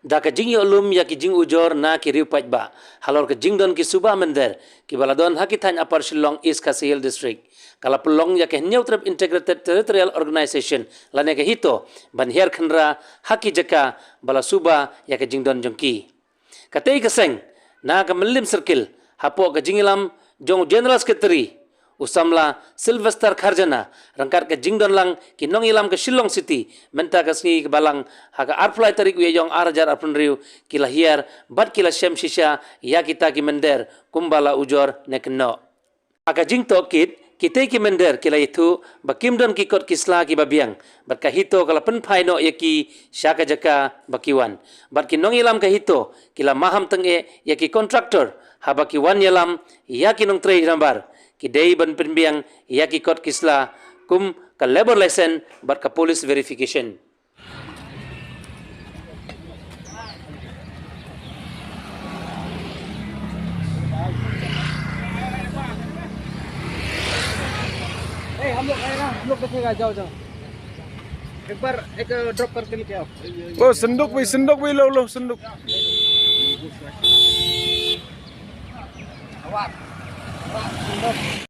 Da ka jing yolum ya ki jing ujor na ki riu pajba. Halor ka jing don ki suba Mynder ki baladon hakithan apar Shillong East Kasihil District. Kala pelong ya ke Neutral Integrated Territorial Organization lane ke Hito ban her Khynra haki jaka bala suba ya ke jing don jongki. Katei ka Seng na ka Mylliem Circle hapo ka jingilam jong General Secretary usamla Sylvester Kharjana rangkat ke jingdon lang ki nong ilam ke Shillong City menta ka sni ke balang haka arflai tarik we jong arajar apun riu kila hiar bat kila shem shisha ya kita ki Mynder kumbala ujor nekno aka jing to kit kita ki Mynder kila itu bakim don ki kot kisla ki babiang bat ka Hito kala pen phaino yaki syaka jaka bakiwan bat ki nong ilam ka Hito kila maham tenge yaki contractor habaki wan yalam yaki nong trei nambar ki dei ban penbiang ya ki kot kisla kum ka labor license bar ka police verification. हम लोग देखेगा जाओ जाओ एक बार एक ड्रॉप करके लेके आओ वो संदूक भी लो संदूक